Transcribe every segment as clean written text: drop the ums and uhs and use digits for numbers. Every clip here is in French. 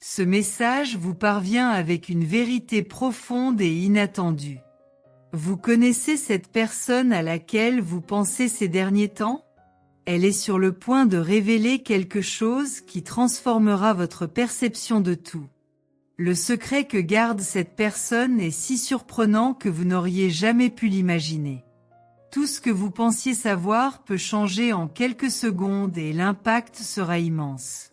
Ce message vous parvient avec une vérité profonde et inattendue. Vous connaissez cette personne à laquelle vous pensez ces derniers temps? Elle est sur le point de révéler quelque chose qui transformera votre perception de tout. Le secret que garde cette personne est si surprenant que vous n'auriez jamais pu l'imaginer. Tout ce que vous pensiez savoir peut changer en quelques secondes et l'impact sera immense.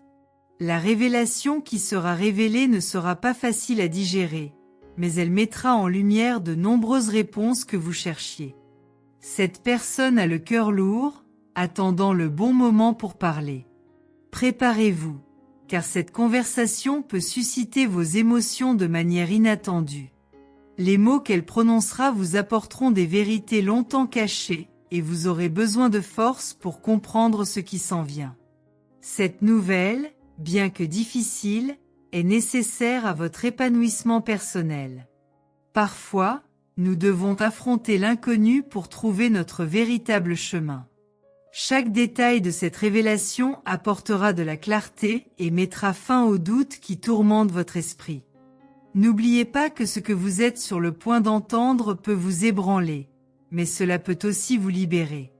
La révélation qui sera révélée ne sera pas facile à digérer, mais elle mettra en lumière de nombreuses réponses que vous cherchiez. Cette personne a le cœur lourd, attendant le bon moment pour parler. Préparez-vous, car cette conversation peut susciter vos émotions de manière inattendue. Les mots qu'elle prononcera vous apporteront des vérités longtemps cachées, et vous aurez besoin de force pour comprendre ce qui s'en vient. Cette nouvelle, bien que difficile, est nécessaire à votre épanouissement personnel. Parfois, nous devons affronter l'inconnu pour trouver notre véritable chemin. Chaque détail de cette révélation apportera de la clarté et mettra fin aux doutes qui tourmentent votre esprit. N'oubliez pas que ce que vous êtes sur le point d'entendre peut vous ébranler, mais cela peut aussi vous libérer.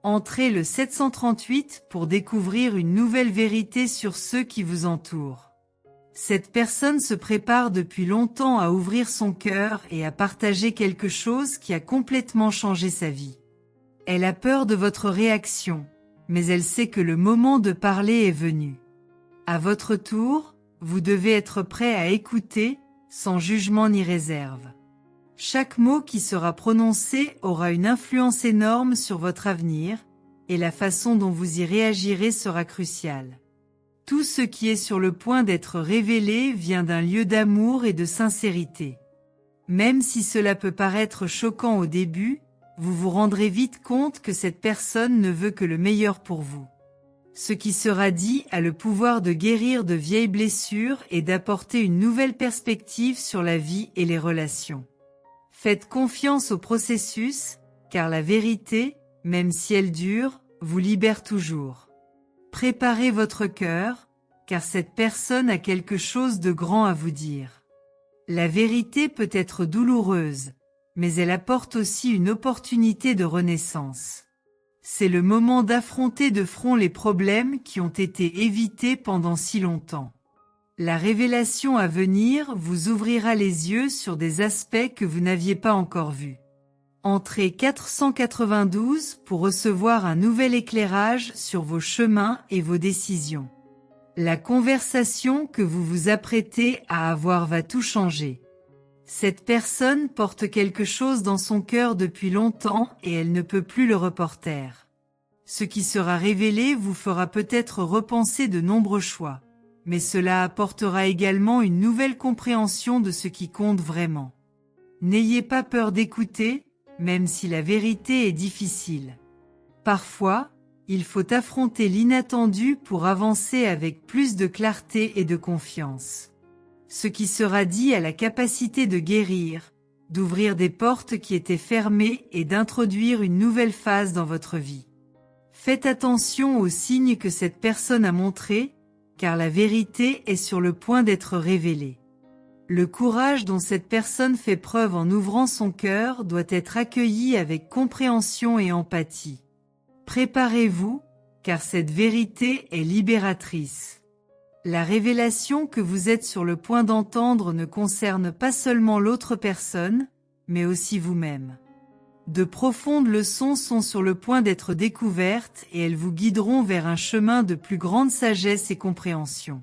Entrez le 738 pour découvrir une nouvelle vérité sur ceux qui vous entourent. Cette personne se prépare depuis longtemps à ouvrir son cœur et à partager quelque chose qui a complètement changé sa vie. Elle a peur de votre réaction, mais elle sait que le moment de parler est venu. À votre tour, vous devez être prêt à écouter, sans jugement ni réserve. Chaque mot qui sera prononcé aura une influence énorme sur votre avenir, et la façon dont vous y réagirez sera cruciale. Tout ce qui est sur le point d'être révélé vient d'un lieu d'amour et de sincérité. Même si cela peut paraître choquant au début, vous vous rendrez vite compte que cette personne ne veut que le meilleur pour vous. Ce qui sera dit a le pouvoir de guérir de vieilles blessures et d'apporter une nouvelle perspective sur la vie et les relations. Faites confiance au processus, car la vérité, même si elle dure, vous libère toujours. Préparez votre cœur, car cette personne a quelque chose de grand à vous dire. La vérité peut être douloureuse, mais elle apporte aussi une opportunité de renaissance. C'est le moment d'affronter de front les problèmes qui ont été évités pendant si longtemps. La révélation à venir vous ouvrira les yeux sur des aspects que vous n'aviez pas encore vus. Entrez 492 pour recevoir un nouvel éclairage sur vos chemins et vos décisions. La conversation que vous vous apprêtez à avoir va tout changer. Cette personne porte quelque chose dans son cœur depuis longtemps et elle ne peut plus le reporter. Ce qui sera révélé vous fera peut-être repenser de nombreux choix. Mais cela apportera également une nouvelle compréhension de ce qui compte vraiment. N'ayez pas peur d'écouter, même si la vérité est difficile. Parfois, il faut affronter l'inattendu pour avancer avec plus de clarté et de confiance. Ce qui sera dit a la capacité de guérir, d'ouvrir des portes qui étaient fermées et d'introduire une nouvelle phase dans votre vie. Faites attention aux signes que cette personne a montrés, car la vérité est sur le point d'être révélée. Le courage dont cette personne fait preuve en ouvrant son cœur doit être accueilli avec compréhension et empathie. Préparez-vous, car cette vérité est libératrice. La révélation que vous êtes sur le point d'entendre ne concerne pas seulement l'autre personne, mais aussi vous-même. De profondes leçons sont sur le point d'être découvertes et elles vous guideront vers un chemin de plus grande sagesse et compréhension.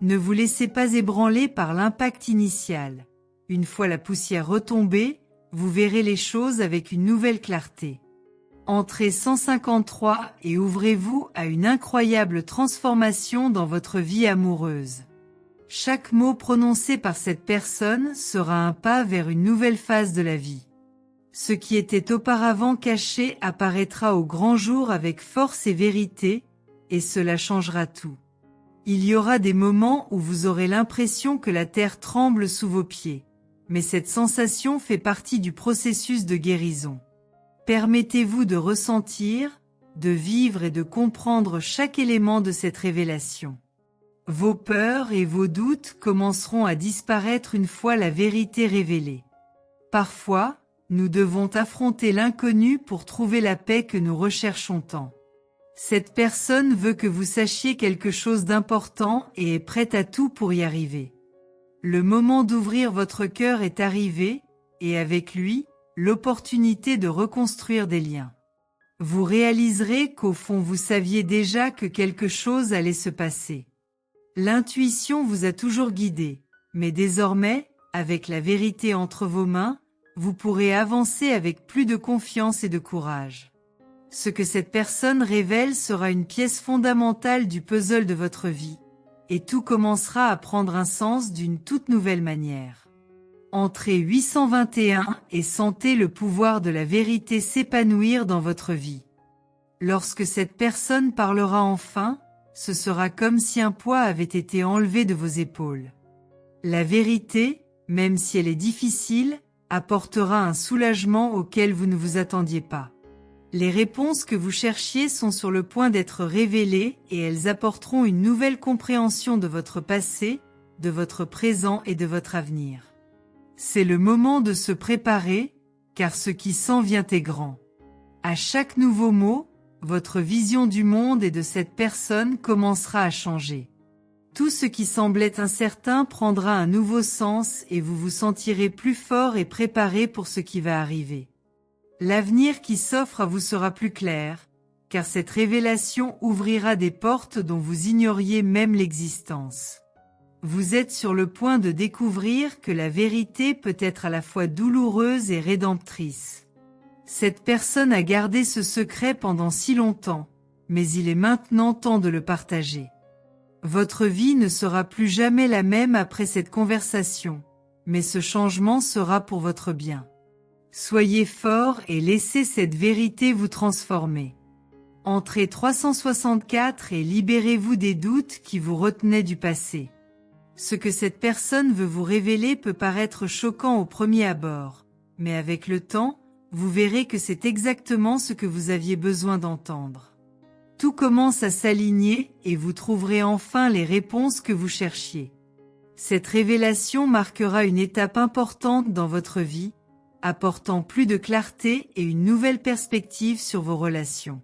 Ne vous laissez pas ébranler par l'impact initial. Une fois la poussière retombée, vous verrez les choses avec une nouvelle clarté. Entrez 153 et ouvrez-vous à une incroyable transformation dans votre vie amoureuse. Chaque mot prononcé par cette personne sera un pas vers une nouvelle phase de la vie. Ce qui était auparavant caché apparaîtra au grand jour avec force et vérité, et cela changera tout. Il y aura des moments où vous aurez l'impression que la terre tremble sous vos pieds, mais cette sensation fait partie du processus de guérison. Permettez-vous de ressentir, de vivre et de comprendre chaque élément de cette révélation. Vos peurs et vos doutes commenceront à disparaître une fois la vérité révélée. Parfois, nous devons affronter l'inconnu pour trouver la paix que nous recherchons tant. Cette personne veut que vous sachiez quelque chose d'important et est prête à tout pour y arriver. Le moment d'ouvrir votre cœur est arrivé, et avec lui, l'opportunité de reconstruire des liens. Vous réaliserez qu'au fond vous saviez déjà que quelque chose allait se passer. L'intuition vous a toujours guidé, mais désormais, avec la vérité entre vos mains, vous pourrez avancer avec plus de confiance et de courage. Ce que cette personne révèle sera une pièce fondamentale du puzzle de votre vie, et tout commencera à prendre un sens d'une toute nouvelle manière. Entrez 821 et sentez le pouvoir de la vérité s'épanouir dans votre vie. Lorsque cette personne parlera enfin, ce sera comme si un poids avait été enlevé de vos épaules. La vérité, même si elle est difficile, apportera un soulagement auquel vous ne vous attendiez pas. Les réponses que vous cherchiez sont sur le point d'être révélées et elles apporteront une nouvelle compréhension de votre passé, de votre présent et de votre avenir. C'est le moment de se préparer, car ce qui s'en vient est grand. À chaque nouveau mot, votre vision du monde et de cette personne commencera à changer. Tout ce qui semblait incertain prendra un nouveau sens et vous vous sentirez plus fort et préparé pour ce qui va arriver. L'avenir qui s'offre à vous sera plus clair, car cette révélation ouvrira des portes dont vous ignoriez même l'existence. Vous êtes sur le point de découvrir que la vérité peut être à la fois douloureuse et rédemptrice. Cette personne a gardé ce secret pendant si longtemps, mais il est maintenant temps de le partager. Votre vie ne sera plus jamais la même après cette conversation, mais ce changement sera pour votre bien. Soyez fort et laissez cette vérité vous transformer. Entrez 364 et libérez-vous des doutes qui vous retenaient du passé. Ce que cette personne veut vous révéler peut paraître choquant au premier abord, mais avec le temps, vous verrez que c'est exactement ce que vous aviez besoin d'entendre. Tout commence à s'aligner et vous trouverez enfin les réponses que vous cherchiez. Cette révélation marquera une étape importante dans votre vie, apportant plus de clarté et une nouvelle perspective sur vos relations.